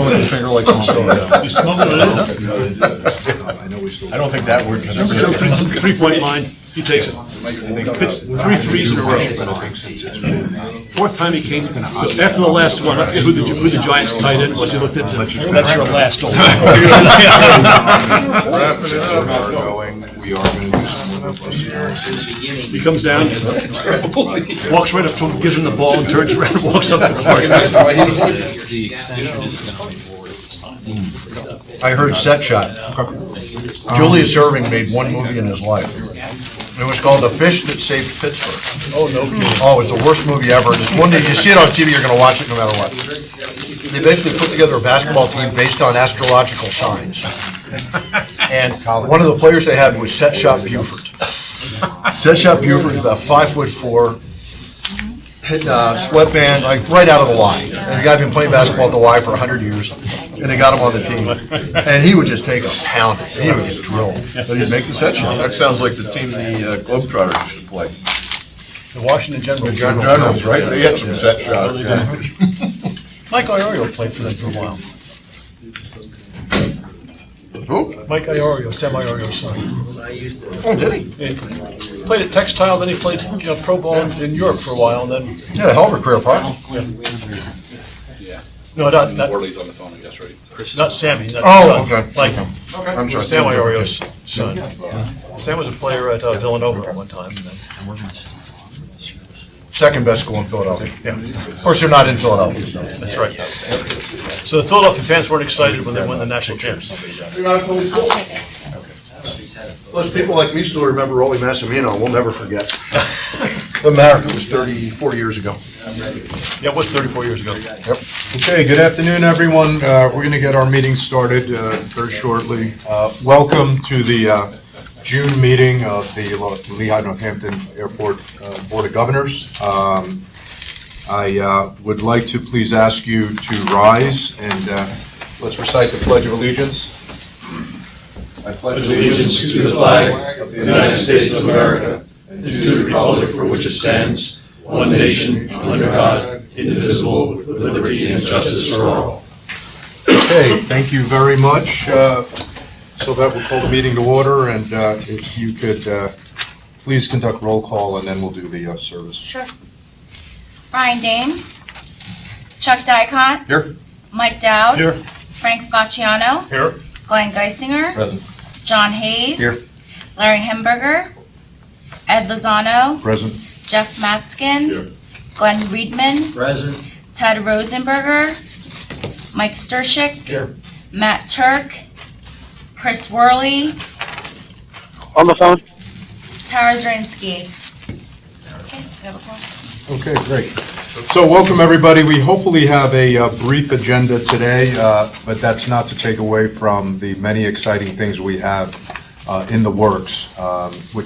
smoking the finger like some soda. You smoking it in, huh? I don't think that word can ever. Joe, 3-point line, he takes it. Hits 3 threes in a row. Fourth time he came, after the last one, I forget who the Giants tight end was, he looked at it, that's your last one. Wrapping it up. We are going to do some more. He comes down, walks right up to him, gives him the ball, and turns around and walks up to the park. I heard Set Shot. Julius Erving made one movie in his life. It was called The Fish That Saved Pittsburgh. Oh, no kidding. Oh, it's the worst movie ever. It's one that you see it on TV, you're going to watch it no matter what. They basically put together a basketball team based on astrological signs. And one of the players they had was Set Shot Buford. Set Shot Buford is about 5'4", hit sweatband, like right out of the Y. And the guy had been playing basketball at the Y for 100 years, and they got him on the team. And he would just take a pounding. He would get drilled, but he'd make the set shot. That sounds like the team the Globetrotters should play. The Washington Generals. Generals, right? They had some set shots. Mike Iorio played for them for a while. Who? Mike Iorio, Sam Iorio's son. Oh, did he? He played at Textile, then he played pro ball in Europe for a while, and then He had a hell of a career, probably. no, not Orly's on the phone, I guess, right? not Sammy. Not Oh, son. okay. Like I'm sorry. Sam Iorio's son. Sam was a player at Villanova at one time. And then, Second best school in Philadelphia. yeah, Of course, they're not in Philadelphia, so. that's right. So the Philadelphia fans weren't excited when they won the national championship. Those people like me still remember Rolly Massimino, we'll never forget. Doesn't matter if it was 34 years ago. Yeah, it was 34 years ago. Okay, good afternoon, everyone. We're going to get our meeting started very shortly. Welcome to the June meeting of the Lehigh Northampton Airport Board of Governors. I would like to please ask you to rise and let's recite the Pledge of Allegiance. I pledge allegiance to the flag of the United States of America and to the republic for which it stands, one nation, under God, indivisible, with liberty and justice for all. Okay, thank you very much. So that will call the meeting to order, and if you could please conduct roll call, and then we'll do the service. Sure. Brian Dames. Chuck Dicott. Here. Mike Dowd. Here. Frank Facciano. Here. Glenn Geisinger. Present. John Hayes. Here. Larry Hemberger. Ed Lozano. Present. Jeff Matskin. Here. Glenn Riedman. Present. Ted Rosenberger. Mike Stershik. Here. Matt Turk. Chris Worley. On the phone. Tara Zirinsky. Okay, we have a call. Okay, great. So welcome, everybody. We hopefully have a brief agenda today, but that's not to take away from the many exciting things we have in the works,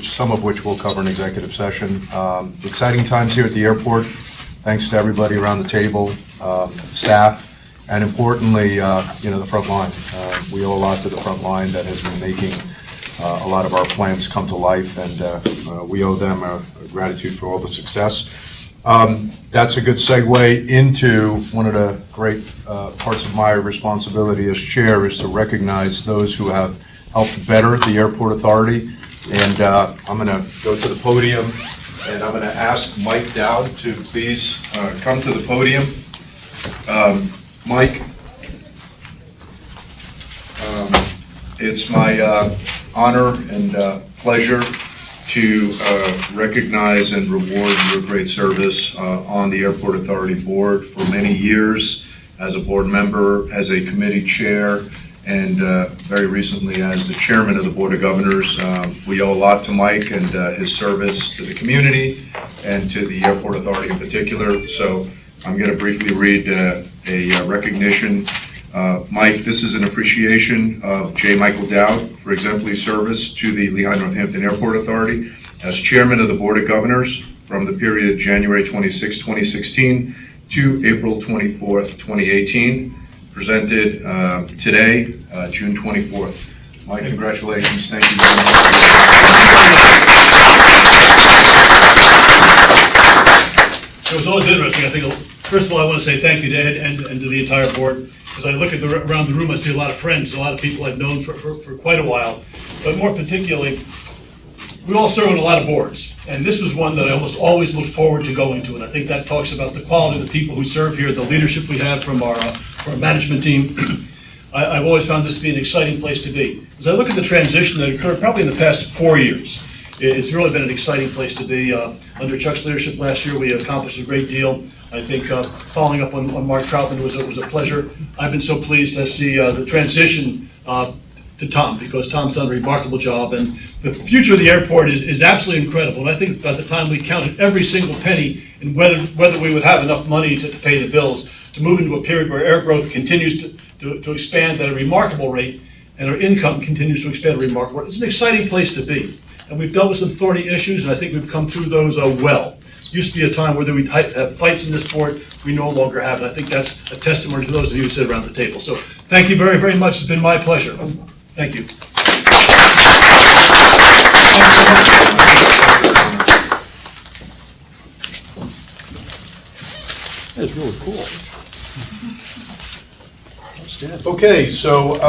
some of which we'll cover in executive session. Exciting times here at the airport. Thanks to everybody around the table, staff, and importantly, the front line. We owe a lot to the front line that has been making a lot of our plans come to life, and we owe them a gratitude for all the success. That's a good segue into one of the great parts of my responsibility as chair is to recognize those who have helped better the Airport Authority. And I'm going to go to the podium, and I'm going to ask Mike Dowd to please come to the podium. Mike, it's my honor and pleasure to recognize and reward your great service on the Airport Authority Board for many years as a board member, as a committee chair, and very recently as the chairman of the Board of Governors. We owe a lot to Mike and his service to the community and to the Airport Authority in particular. So I'm going to briefly read a recognition. Mike, this is an appreciation of J. Michael Dowd for exemplary service to the Lehigh Northampton Airport Authority as chairman of the Board of Governors from the period January 26, 2016 to April 24th, 2018. Presented today, June 24th. Mike, congratulations. Thank you very much. It was always interesting. I think, first of all, I want to say thank you to Ed and to the entire board. As I look at around the room, I see a lot of friends, a lot of people I've known for quite a while. But more particularly, we all serve on a lot of boards, and this was one that I almost always look forward to going to, and I think that talks about the quality of the people who serve here, the leadership we have from our management team. I've always found this to be an exciting place to be. As I look at the transition that occurred probably in the past 4 years, it's really been an exciting place to be. Under Chuck's leadership last year, we accomplished a great deal. I think following up on Mark Troutman was a pleasure. I've been so pleased to see the transition to Tom, because Tom's done a remarkable job, and the future of the airport is absolutely incredible. And I think by the time we counted every single penny and whether we would have enough money to pay the bills, to move into a period where air growth continues to expand at a remarkable rate, and our income continues to expand at a remarkable rate. It's an exciting place to be. And we've dealt with some thorny issues, and I think we've come through those well. Used to be a time where we'd have fights in this board. We no longer have, and I think that's a testimony to those of you who sit around the table. So thank you very, very much. It's been my pleasure. Thank you. That's really cool. Okay, so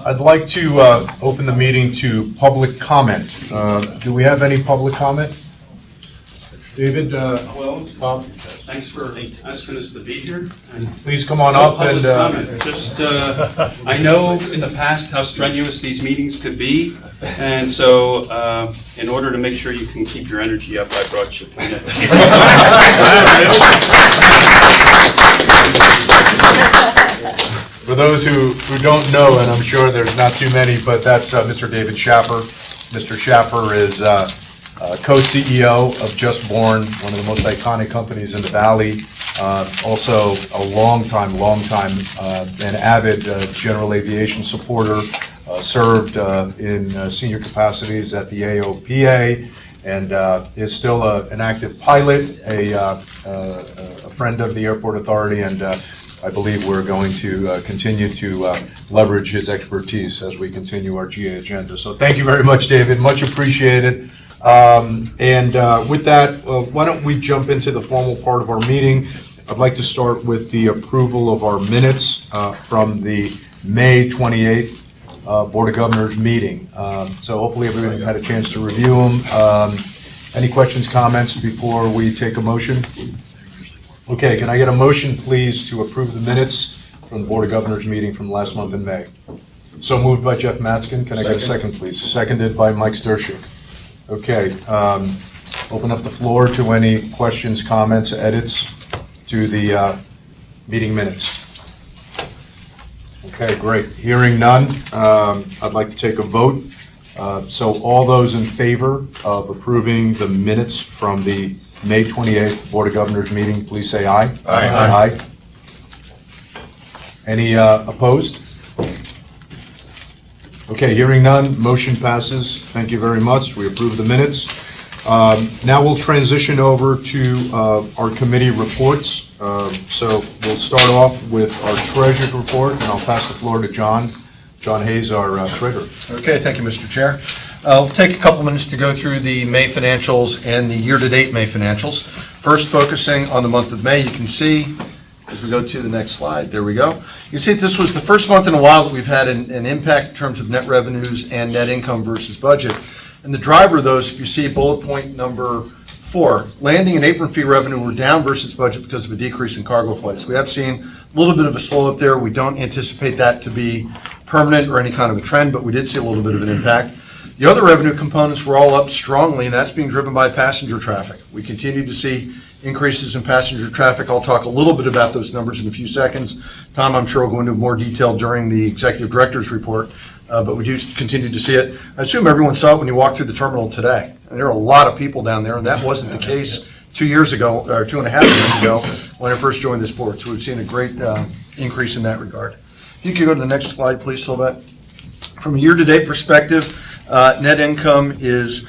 I'd like to open the meeting to public comment. Do we have any public comment? David, Bob, Thanks for asking us to be here. please come on up Public and, comment. Just, I know in the past how strenuous these meetings could be, and so in order to make sure you can keep your energy up, I brought you peanut. for those who don't know, and I'm sure there's not too many, but that's Mr. David Schapper. Mr. Schapper is co-CEO of Just Born, one of the most iconic companies in the Valley. Also a long-time, and avid general aviation supporter. Served in senior capacities at the AOPA, and is still an active pilot, a friend of the Airport Authority, and I believe we're going to continue to leverage his expertise as we continue our GA agenda. So thank you very much, David, much appreciated. With that, why don't we jump into the formal part of our meeting. I'd like to start with the approval of our minutes from the May 28th Board of Governors meeting. So hopefully everyone had a chance to review them. Any questions, comments before we take a motion? Okay, can I get a motion, please, to approve the minutes from the Board of Governors meeting from last month in May? So moved by Jeff Matzkin. Can I get a second, please? Seconded by Mike Stershik. Okay, open up the floor to any questions, comments, edits to the meeting minutes. Okay, great. Hearing none, I'd like to take a vote. So all those in favor of approving the minutes from the May 28th Board of Governors meeting, please say aye. Aye. Aye. Any opposed? Okay, hearing none, motion passes. Thank you very much. We approve the minutes. Now we'll transition over to our committee reports. So we'll start off with our treasurer's report, and I'll pass the floor to John Hayes, our treasurer. Okay, thank you, Mr. Chair. I'll take a couple minutes to go through the May financials and the year-to-date May financials. First, focusing on the month of May, you can see, as we go to the next slide, there we go. You can see that this was the first month in a while that we've had an impact in terms of net revenues and net income versus budget. And the driver of those, if you see bullet point number 4, landing and apron fee revenue were down versus budget because of a decrease in cargo flights. We have seen a little bit of a slow up there. We don't anticipate that to be permanent or any kind of a trend, but we did see a little bit of an impact. The other revenue components were all up strongly, and that's being driven by passenger traffic. We continue to see increases in passenger traffic. I'll talk a little bit about those numbers in a few seconds. Tom, I'm sure, will go into more detail during the executive director's report, but we do continue to see it. I assume everyone saw it when you walked through the terminal today. And there are a lot of people down there, and that wasn't the case 2 years ago, or 2.5 years ago, when I first joined this board. So we've seen a great increase in that regard. If you could go to the next slide, please, Sylvette. From a year-to-date perspective, net income is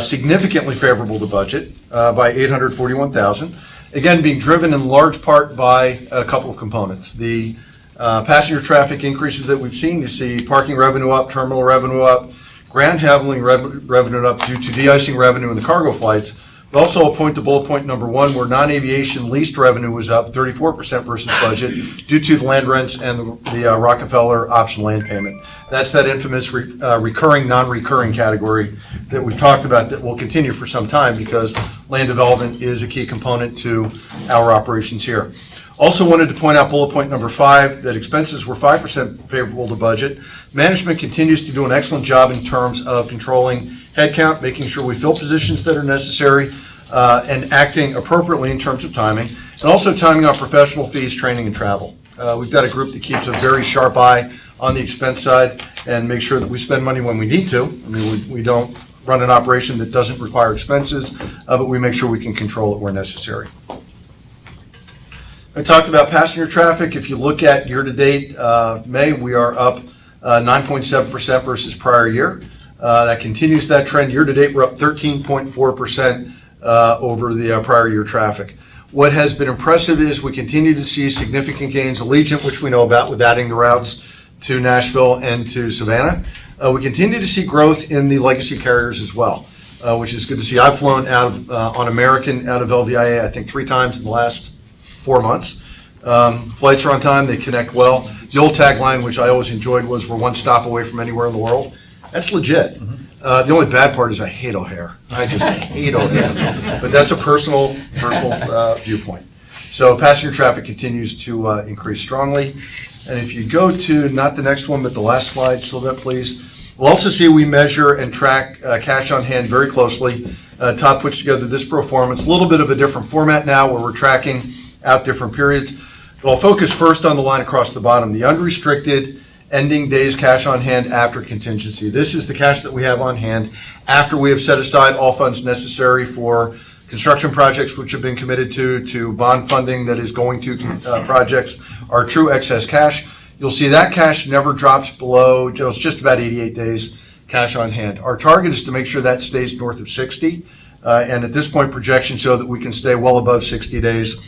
significantly favorable to budget by $841,000. Again, being driven in large part by a couple of components. The passenger traffic increases that we've seen, you see parking revenue up, terminal revenue up, ground handling revenue up due to de-icing revenue in the cargo flights, Also, a point to bullet point number 1, where non-aviation leased revenue was up 34% versus budget due to the land rents and the Rockefeller option land payment. That's that infamous recurring, non-recurring category that we've talked about that will continue for some time because land development is a key component to our operations here. Also wanted to point out bullet point number 5, that expenses were 5% favorable to budget. Management continues to do an excellent job in terms of controlling headcount, making sure we fill positions that are necessary, and acting appropriately in terms of timing, and also timing on professional fees, training, and travel. We've got a group that keeps a very sharp eye on the expense side and make sure that we spend money when we need to. I mean, we don't run an operation that doesn't require expenses, but we make sure we can control it where necessary. I talked about passenger traffic. If you look at year-to-date May, we are up 9.7% versus prior year. That continues that trend. Year-to-date, we're up 13.4% over the prior year traffic. What has been impressive is we continue to see significant gains. Allegiant, which we know about with adding the routes to Nashville and to Savannah. We continue to see growth in the legacy carriers as well, which is good to see. I've flown out of on American out of LVIA, I think 3 times in the last 4 months. Flights are on time, they connect well. The old tagline, which I always enjoyed, was "We're one stop away from anywhere in the world." That's legit. The only bad part is I hate O'Hare. I just hate O'Hare. But that's a personal viewpoint. So passenger traffic continues to increase strongly. And if you go to, not the next one, but the last slide, Sylvette, please. We'll also see we measure and track cash on hand very closely. Todd puts together this pro forma. It's a little bit of a different format now where we're tracking out different periods. But I'll focus first on the line across the bottom, the unrestricted ending days cash on hand after contingency. This is the cash that we have on hand after we have set aside all funds necessary for construction projects which have been committed to bond funding that is going to projects, our true excess cash. You'll see that cash never drops below just about 88 days cash on hand. Our target is to make sure that stays north of 60, and at this point projections show that we can stay well above 60 days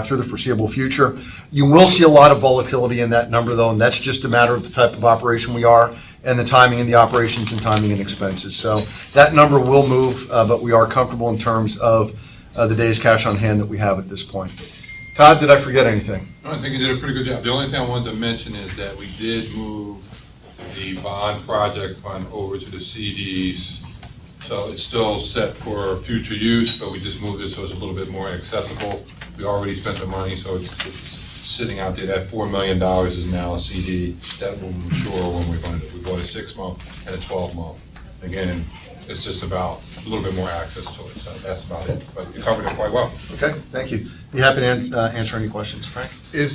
through the foreseeable future. You will see a lot of volatility in that number though, and that's just a matter of the type of operation we are and the timing in the operations and timing and expenses. So that number will move, but we are comfortable in terms of the days cash on hand that we have at this point. Todd, did I forget anything? No, I think you did a pretty good job. The only thing I wanted to mention is that we did move the bond project fund over to the CDs. So it's still set for future use, but we just moved it so it's a little bit more accessible. We already spent the money, so it's sitting out there. That $4 million is now a CD that will mature when we fund it. We bought a 6-month and a 12-month. Again, it's just about a little bit more access to it, so that's about it. But you covered it quite well. Okay, thank you. Be happy to answer any questions, Frank.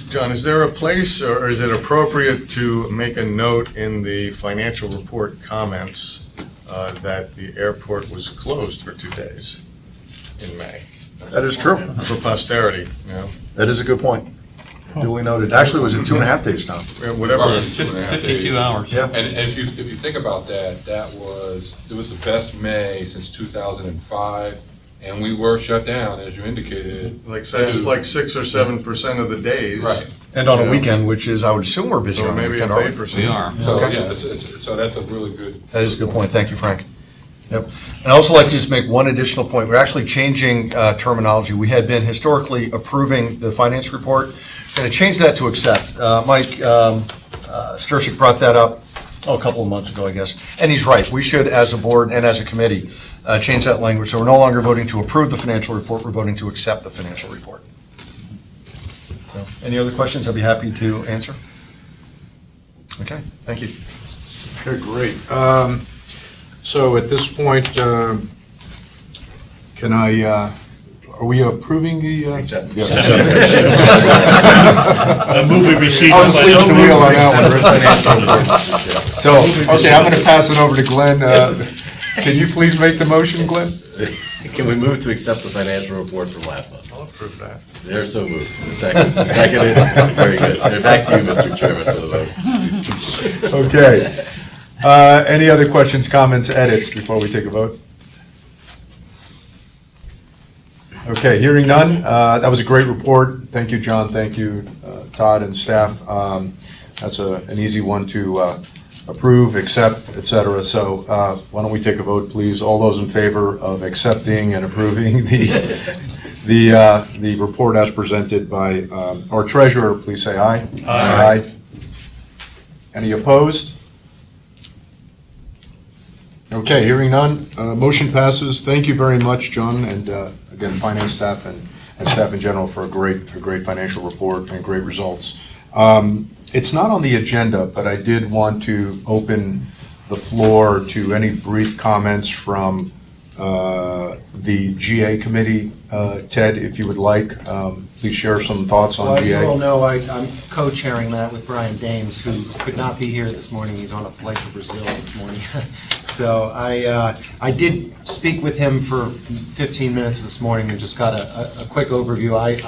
John, is there a place or is it appropriate to make a note in the financial report comments that the airport was closed for 2 days in May? That is true. For posterity, you know? That is a good point. Duly noted. Actually, it was in 2.5 days, Tom. Whatever. 52 hours. Yeah. And if you think about that, it was the best May since 2005, and we were shut down, as you indicated. Like 6 or 7% of the days. Right. And on a weekend, which is, I would assume we're busy So on the maybe weekend, it's aren't we? 8%. We are. So, Okay. yeah, so that's a really good. That is a good point. Thank you, Frank. Yep. And I'd also like to just make one additional point. We're actually changing terminology. We had been historically approving the finance report. We're going to change that to accept. Mike Sturcik brought that up a couple of months ago, I guess. And he's right. We should, as a board and as a committee, change that language. So we're no longer voting to approve the financial report. We're voting to accept the financial report. So, any other questions? I'd be happy to answer. Okay, thank you. Okay, great. So at this point, can I, are we approving the? I move we receive. I was leaving the wheel on that one. So, okay, I'm going to pass it over to Glenn. Can you please make the motion, Glenn? Can we move to accept the financial report from last month? I'll approve that. They're so moved. Seconded. Very good. They're back to you, Mr. Chairman, for the vote. Okay. Any other questions, comments, edits before we take a vote? Okay, hearing none. That was a great report. Thank you, John. Thank you, Todd and staff. That's an easy one to approve, accept, et cetera. So why don't we take a vote, please? All those in favor of accepting and approving the report as presented by our treasurer, please say aye. Aye. Any opposed? Okay, hearing none, motion passes. Thank you very much, John, and again, finance staff and staff in general for a great financial report and great results. It's not on the agenda, but I did want to open the floor to any brief comments from the GA committee. Ted, if you would like, please share some thoughts on Well, as you GA. all know, I'm co-chairing that with Brian Dames, who could not be here this morning. He's on a flight to Brazil this morning. So I did speak with him for 15 minutes this morning and just got a quick overview. I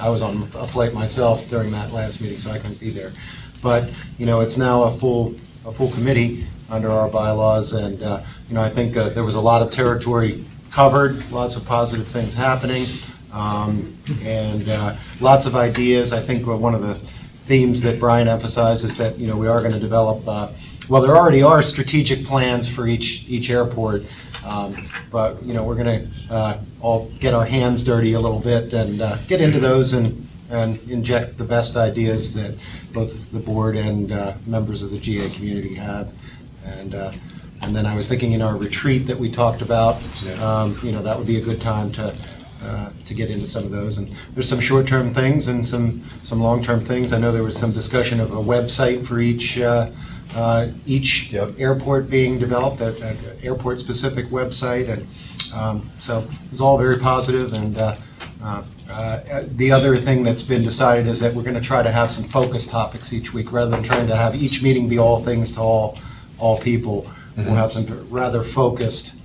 was on a flight myself during that last meeting, so I couldn't be there. But, it's now a full committee under our bylaws, and, I think there was a lot of territory covered, lots of positive things happening, and lots of ideas. I think one of the themes that Brian emphasized is that, we are going to develop, well, there already are strategic plans for each airport, but, we're going to all get our hands dirty a little bit and get into those and inject the best ideas that both the board and members of the GA community have. And then I was thinking in our retreat that we talked about, that would be a good time to get into some of those. And there's some short-term things and some long-term things. I know there was some discussion of a website for each airport being developed, an airport-specific website, and so it was all very positive. And the other thing that's been decided is that we're going to try to have some focus topics each week, rather than trying to have each meeting be all things to all people. We'll have some rather focused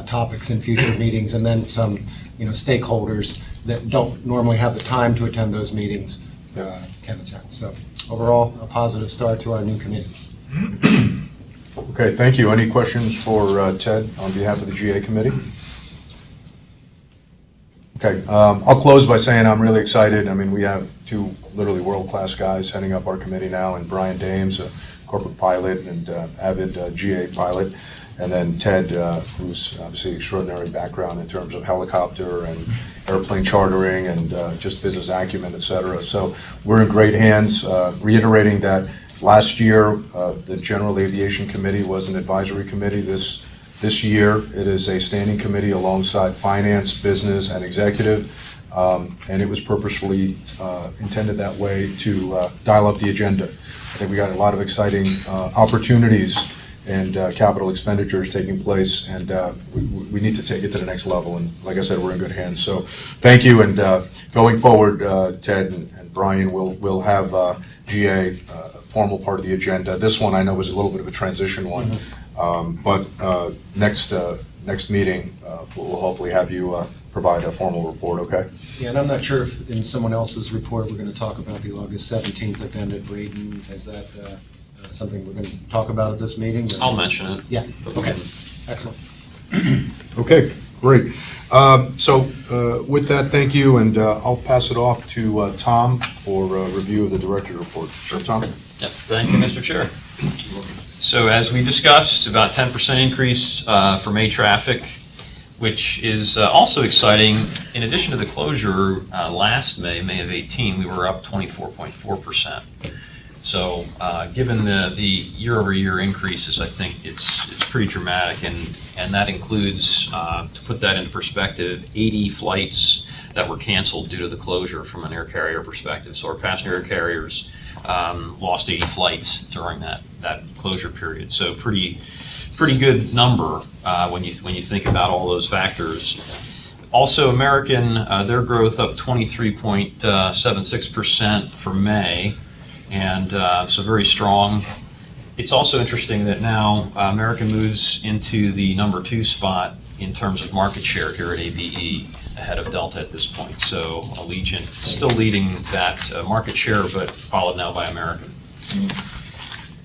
topics in future meetings, and then some, stakeholders that don't normally have the time to attend those meetings can attend. So overall, a positive start to our new committee. Okay, thank you. Any questions for Ted on behalf of the GA committee? Okay, I'll close by saying I'm really excited. I mean, we have two literally world-class guys heading up our committee now, and Brian Dames, a corporate pilot and avid GA pilot, and then Ted, who's obviously extraordinary background in terms of helicopter and airplane chartering and just business acumen, et cetera. So we're in great hands. Reiterating that last year, the General Aviation Committee was an advisory committee. This year, it is a standing committee alongside finance, business, and executive, and it was purposefully intended that way to dial up the agenda. I think we got a lot of exciting opportunities and capital expenditures taking place, and we need to take it to the next level. And like I said, we're in good hands. So thank you, and going forward, Ted and Brian, we'll have GA formal part of the agenda. This one I know was a little bit of a transition one. But next meeting, we'll hopefully have you provide a formal report, okay? Yeah, and I'm not sure if in someone else's report, we're going to talk about the August 17th event at Braden. Is that something we're going to talk about at this meeting? I'll mention it. Yeah, okay, excellent. Okay, great. So with that, thank you, and I'll pass it off to Tom for review of the director's report. Sure, Tom? Yep, thank you, Mr. Chair. So as we discussed, about 10% increase for May traffic, which is also exciting. In addition to the closure last May of 18, we were up 24.4%. So given the year-over-year increases, I think it's pretty dramatic, and that includes, to put that into perspective, 80 flights that were canceled due to the closure from an air carrier perspective. So our passenger air carriers lost 80 flights during that closure period. So pretty good number when you think about all those factors. Also, American, their growth up 23.76% for May, and so very strong. It's also interesting that now American moves into the number 2 spot in terms of market share here at ABE, ahead of Delta at this point. So Allegiant still leading that market share, but followed now by American.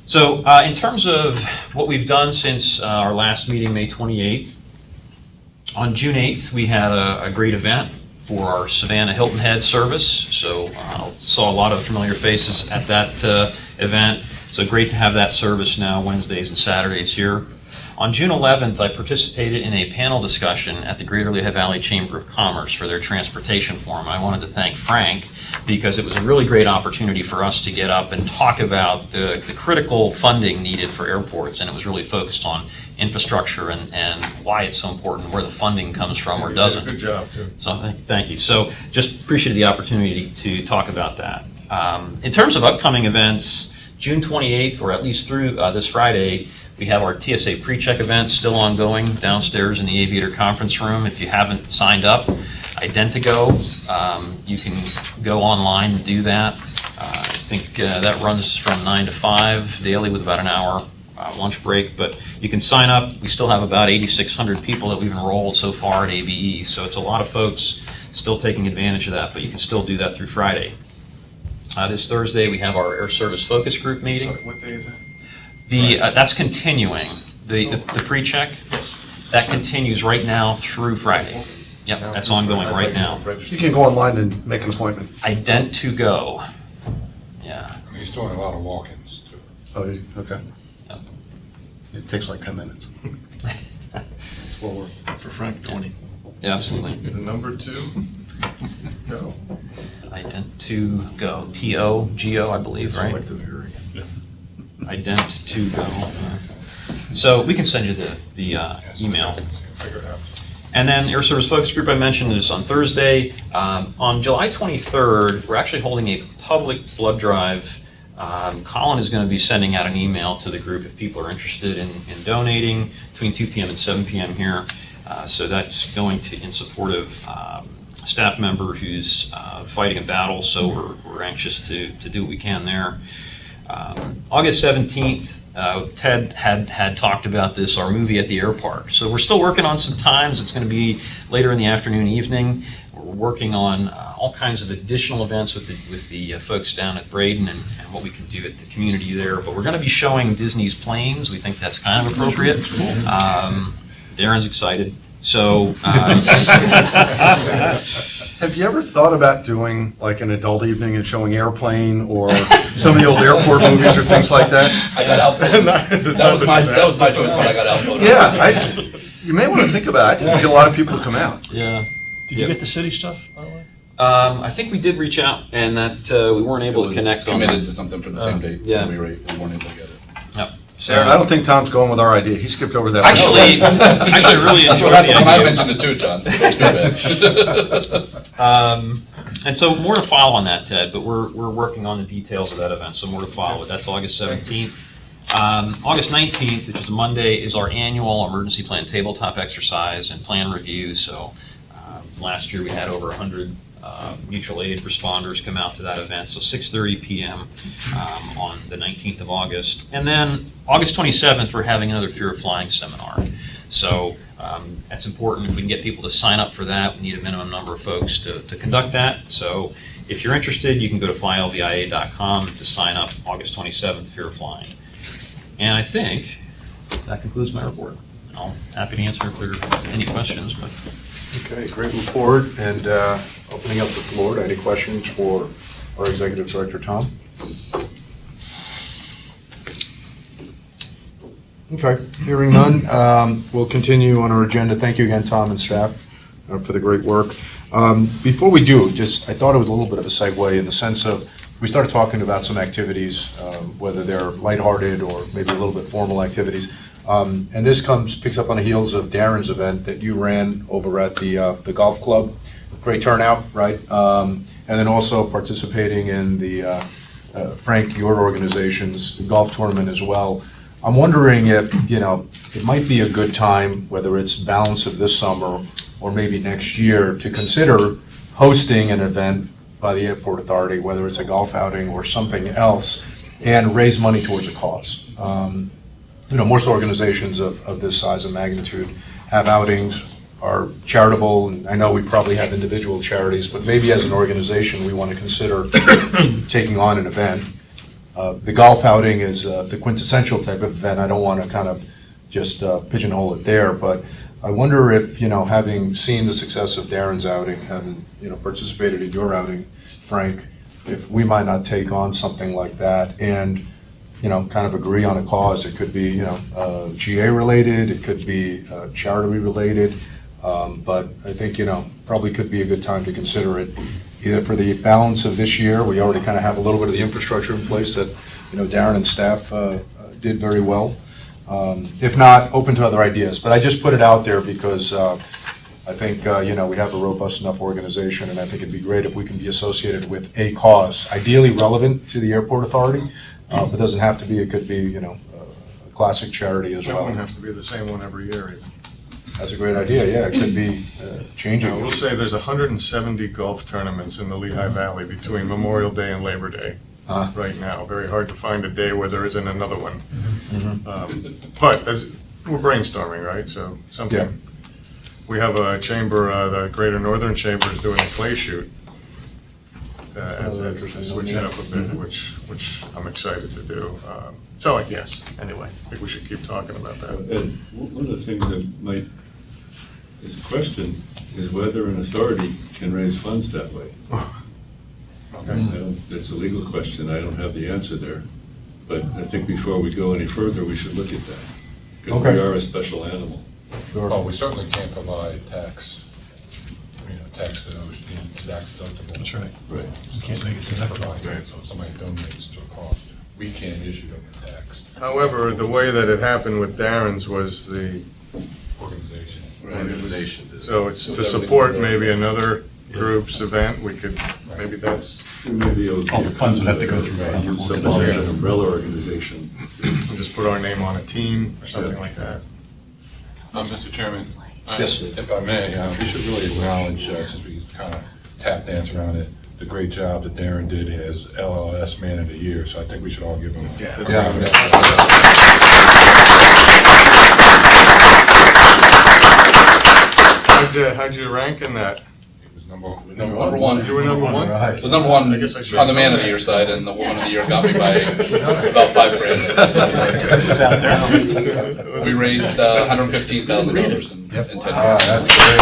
So in terms of what we've done since our last meeting, May 28th, on June 8th, we had a great event for our Savannah Hilton Head service. So saw a lot of familiar faces at that event. So great to have that service now Wednesdays and Saturdays here. On June 11th, I participated in a panel discussion at the Greater Lehigh Valley Chamber of Commerce for their transportation forum. I wanted to thank Frank because it was a really great opportunity for us to get up and talk about the critical funding needed for airports, and it was really focused on infrastructure and why it's so important, where the funding comes from or doesn't. Good job, too. So thank you. So just appreciated the opportunity to talk about that. In terms of upcoming events, June 28th, or at least through this Friday, we have our TSA pre-check event still ongoing downstairs in the Aviator Conference Room. If you haven't signed up, Identigo, you can go online and do that. I think that runs from 9 to 5 daily with about an hour lunch break, but you can sign up. We still have about 8,600 people that we've enrolled so far at ABE, so it's a lot of folks still taking advantage of that, but you can still do that through Friday. This Thursday, we have our Air Service Focus Group meeting. Sorry, what day is that? That's continuing. The pre-check, that continues right now through Friday. Yep, that's ongoing right now. You can go online and make an appointment. Ident2Go. Yeah. He's doing a lot of walk-ins too. Oh, okay. Yep. It takes like 10 minutes. For Frank, 20. Yeah, absolutely. The number 2? Go. Ident2Go. T-O-G-O, I believe, right? Selective hearing. Ident2Go. So we can send you the email. Figure it out. And then Air Service Focus Group I mentioned is on Thursday. On July 23rd, we're actually holding a public blood drive. Colin is going to be sending out an email to the group if people are interested in donating between 2 p.m. and 7 p.m. here. So that's going to in support of staff member who's fighting a battle, so we're anxious to do what we can there. August 17th, Ted had talked about this, our movie at the air park. So we're still working on some times. It's going to be later in the afternoon, evening. We're working on all kinds of additional events with the folks down at Braden and what we can do at the community there. But we're going to be showing Disney's planes. We think that's kind of appropriate. Darren's excited. So, Have you ever thought about doing like an adult evening and showing Airplane or some of the old airport movies or things like that? I got outvoted. That was my choice when I got outvoted. Yeah, you may want to think about it. I think we get a lot of people to come out. yeah. Did you get the city stuff, by the way? I think we did reach out and that we weren't able to connect on committed that. to something for the same date, yeah. so we weren't able to get it. Yep. Aaron, I don't think Tom's going with our idea. He skipped over that. Actually, I really enjoyed the When I idea. mentioned it too, John, so don't feel bad. And so more to follow on that, Ted, but we're working on the details of that event, so more to follow. That's August 17th. August 19th, which is a Monday, is our annual emergency plan tabletop exercise and plan review. So last year we had over 100 mutual aid responders come out to that event, so 6:30 p.m. On the 19th of August. And then August 27th, we're having another Fear of Flying seminar. So that's important. If we can get people to sign up for that, we need a minimum number of folks to conduct that. So if you're interested, you can go to flylvia.com to sign up August 27th, Fear of Flying. And I think that concludes my report. I'm happy to answer if there are any questions, but. Okay, great report, and opening up the floor to any questions for our Executive Director, Tom? Okay, hearing none, we'll continue on our agenda. Thank you again, Tom and staff, for the great work. Before we do, I thought it was a little bit of a segue in the sense of, we started talking about some activities, whether they're lighthearted or maybe a little bit formal activities. And this picks up on the heels of Darren's event that you ran over at the golf club. Great turnout, right? And then also participating in the, Frank, your organization's golf tournament as well. I'm wondering if, it might be a good time, whether it's balance of this summer or maybe next year, to consider hosting an event by the Airport Authority, whether it's a golf outing or something else, and raise money towards a cause. Most organizations of this size and magnitude have outings, are charitable, and I know we probably have individual charities, but maybe as an organization, we want to consider taking on an event. The golf outing is the quintessential type of event. I don't want to kind of just pigeonhole it there, but I wonder if, having seen the success of Darren's outing, having, participated in your outing, Frank, if we might not take on something like that and kind of agree on a cause. It could be, GA related, it could be charity related, but I think, probably could be a good time to consider it, either for the balance of this year. We already kind of have a little bit of the infrastructure in place that, Darren and staff did very well. If not, open to other ideas. But I just put it out there because I think, we have a robust enough organization, and I think it'd be great if we can be associated with a cause, ideally relevant to the airport authority, but doesn't have to be. It could be, a classic charity as It well. wouldn't have to be the same one every year even. That's a great idea, yeah. It could be changing. We'll say there's 170 golf tournaments in the Lehigh Valley between Memorial Day and Labor Day right now. Very hard to find a day where there isn't another one. But we're brainstorming, right? So something. Yeah. We have a chamber, the Greater Northern Chamber is doing a clay shoot. To switch it up a bit, which I'm excited to do. So yes, anyway, I think we should keep talking about that. And one of the things that is a question is whether an authority can raise funds that way. That's a legal question. I don't have the answer there. But I think before we go any further, we should look at that. Because we are a special animal. Oh, we certainly can't provide tax deductible. That's right. Right. You can't make it deductible. So if somebody donates to a cost, we can't issue them a tax. However, the way that it happened with Darren's was the Organization. So it's to support maybe another group's event. We could, maybe that's, It may be okay. All the funds would have to go through Some as an umbrella organization. we'll just put our name on a team or something like that. Mr. Chairman? Yes. If I may, we should really acknowledge, since we kind of tap dance around it, the great job that Darren did as LLS Man of the Year, so I think we should all give him a round of How'd you rank in that? It was number Number one. You were number one? Right. So number one I guess I should on the Man know of the that. Year side, and the Woman of the Year got me by about $5,000. It's out there. We raised $115,000 in 10 years. That's great.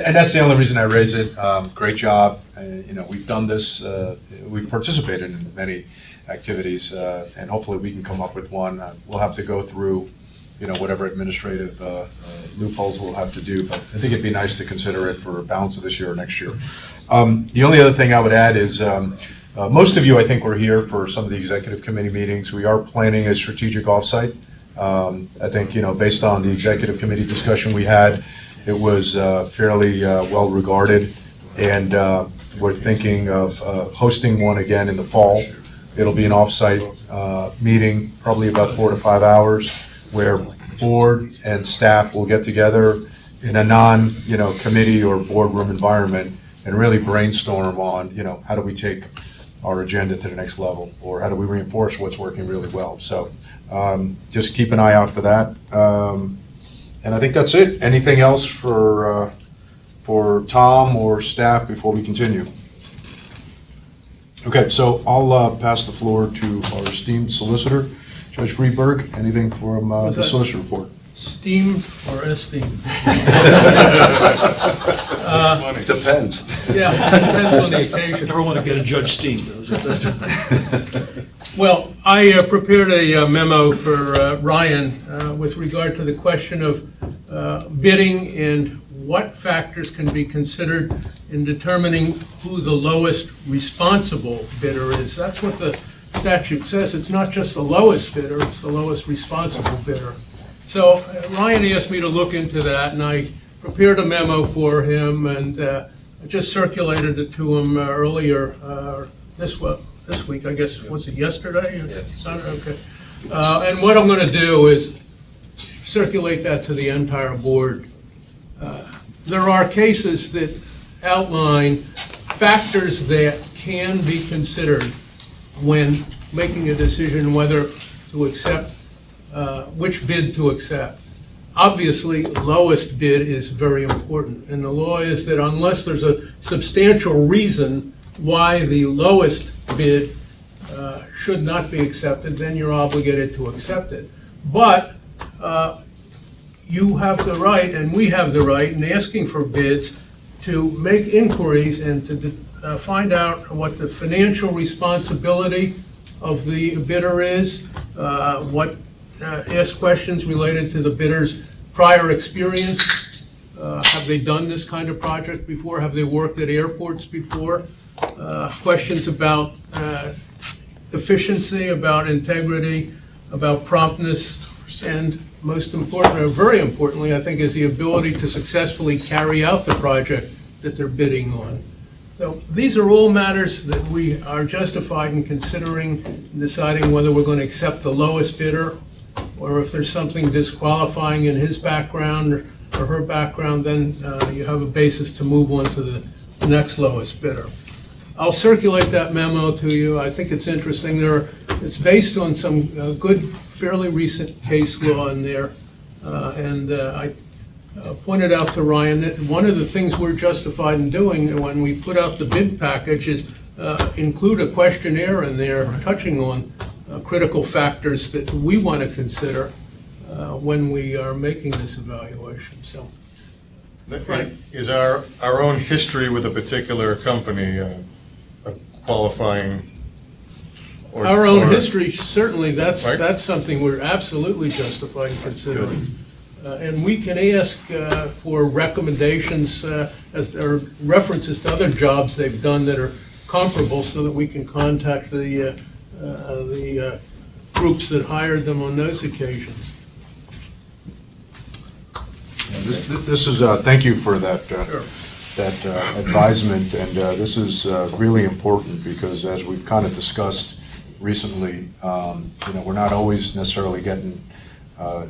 And that's the only reason I raise it. Great job. We've done this, we've participated in many activities, and hopefully we can come up with one. We'll have to go through, whatever administrative loopholes we'll have to do, but I think it'd be nice to consider it for a balance of this year or next year. The only other thing I would add is, most of you, I think, were here for some of the executive committee meetings. We are planning a strategic offsite. I think, based on the executive committee discussion we had, it was fairly well regarded, and we're thinking of hosting one again in the fall. It'll be an offsite meeting, probably about 4 to 5 hours, where board and staff will get together in a committee or boardroom environment and really brainstorm on, how do we take our agenda to the next level, or how do we reinforce what's working really well. So just keep an eye out for that. And I think that's it. Anything else for Tom or staff before we continue? Okay, so I'll pass the floor to our esteemed solicitor, Judge Friedberg. Anything from the solicitor report? Steamed or esteemed? Depends. Yeah, depends on the occasion. Never want to get a judge steamed. Well, I prepared a memo for Ryan with regard to the question of bidding and what factors can be considered in determining who the lowest responsible bidder is. That's what the statute says. It's not just the lowest bidder, it's the lowest responsible bidder. So Ryan asked me to look into that, and I prepared a memo for him, and I just circulated it to him earlier this week, I guess. Was it yesterday? Yeah. Okay. And what I'm going to do is circulate that to the entire board. There are cases that outline factors that can be considered when making a decision whether to accept, which bid to accept. Obviously, lowest bid is very important, and the law is that unless there's a substantial reason why the lowest bid should not be accepted, then you're obligated to accept it. But you have the right, and we have the right, in asking for bids, to make inquiries and to find out what the financial responsibility of the bidder is, ask questions related to the bidder's prior experience. Have they done this kind of project before? Have they worked at airports before? Questions about efficiency, about integrity, about promptness, and most important, or very importantly, I think, is the ability to successfully carry out the project that they're bidding on. So these are all matters that we are justified in considering, deciding whether we're going to accept the lowest bidder, or if there's something disqualifying in his background or her background, then you have a basis to move on to the next lowest bidder. I'll circulate that memo to you. I think it's interesting. It's based on some good, fairly recent case law in there. And I pointed out to Ryan that one of the things we're justified in doing when we put out the bid package is include a questionnaire in there touching on critical factors that we want to consider when we are making this evaluation. So, Right. Is our own history with a particular company a qualifying? our own history, certainly, that's something we're absolutely justified in considering. And we can ask for recommendations or references to other jobs they've done that are comparable, so that we can contact the groups that hired them on those occasions. This is, thank you for that, that advisement, and this is really important, because as we've kind of discussed recently, we're not always necessarily getting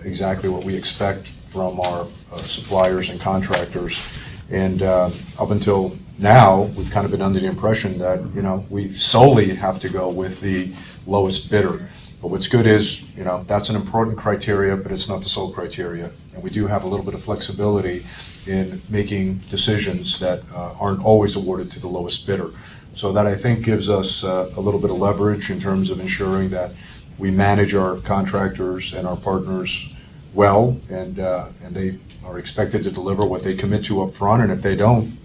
exactly what we expect from our suppliers and contractors. And up until now, we've kind of been under the impression that, we solely have to go with the lowest bidder. But what's good is, that's an important criteria, but it's not the sole criteria. And we do have a little bit of flexibility in making decisions that aren't always awarded to the lowest bidder. So that, I think, gives us a little bit of leverage in terms of ensuring that we manage our contractors and our partners well, and they are expected to deliver what they commit to up front. And if they don't,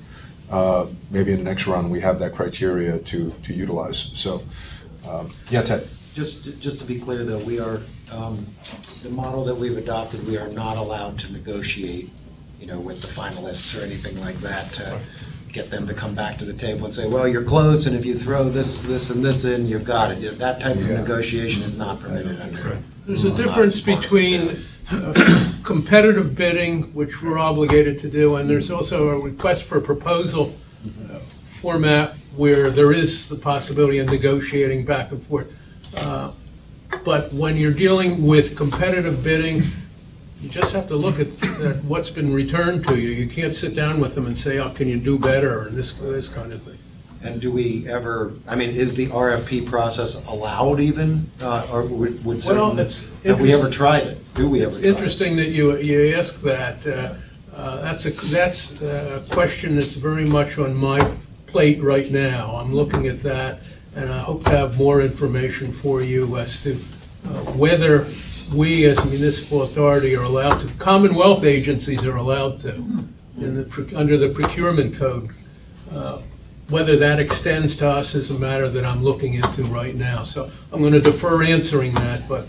maybe in the next round, we have that criteria to utilize. So, yeah, Ted. Just to be clear, though, we are, the model that we've adopted, we are not allowed to negotiate, with the finalists or anything like that to get them to come back to the table and say, well, you're close, and if you throw this, and this in, you've got it. That type of negotiation is not permitted under. There's a difference between competitive bidding, which we're obligated to do, and there's also a request for proposal format where there is the possibility of negotiating back and forth. But when you're dealing with competitive bidding, you just have to look at what's been returned to you. You can't sit down with them and say, oh, can you do better, or this kind of thing. And do we ever, is the RFP process allowed even, or would certain, have we ever tried it? Do we ever try it? It's interesting that you ask that. That's a question that's very much on my plate right now. I'm looking at that, and I hope to have more information for you as to whether we as a municipal authority are allowed to, Commonwealth agencies are allowed to, under the procurement code. Whether that extends to us is a matter that I'm looking into right now. So I'm going to defer answering that, but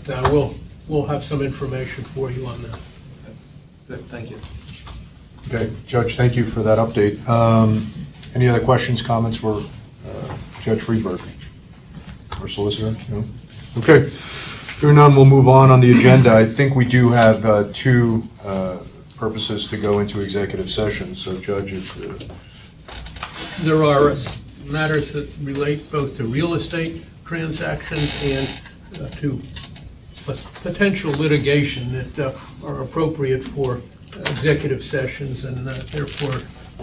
we'll have some information for you on that. Good, thank you. Okay, Judge, thank you for that update. Any other questions, comments for Judge Friedberg? Or solicitor? No? Okay. Hearing none, we'll move on the agenda. I think we do have two purposes to go into executive session. So, Judge, if... There are matters that relate both to real estate transactions and to potential litigation that are appropriate for executive sessions, and therefore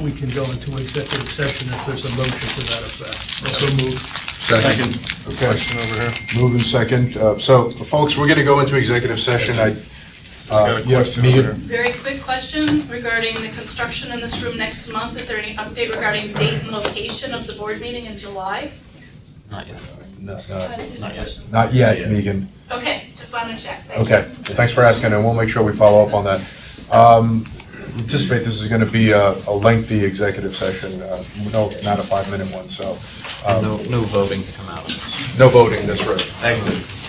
we can go into executive session if there's a motion to that effect. Also moved. Second. Okay. Question over here. Moving second. So, folks, we're going to go into executive session. I got a question over here. Very quick question regarding the construction in this room next month. Is there any update regarding date and location of the board meeting in July? Not yet. Not yet, Megan. Okay, just wanted to check. Thank Okay, thanks for asking, and we'll make sure we follow up on that. anticipate this is going to be a lengthy executive session, no, not a 5-minute one, so. No voting to come out of this. No voting, that's right. Excellent.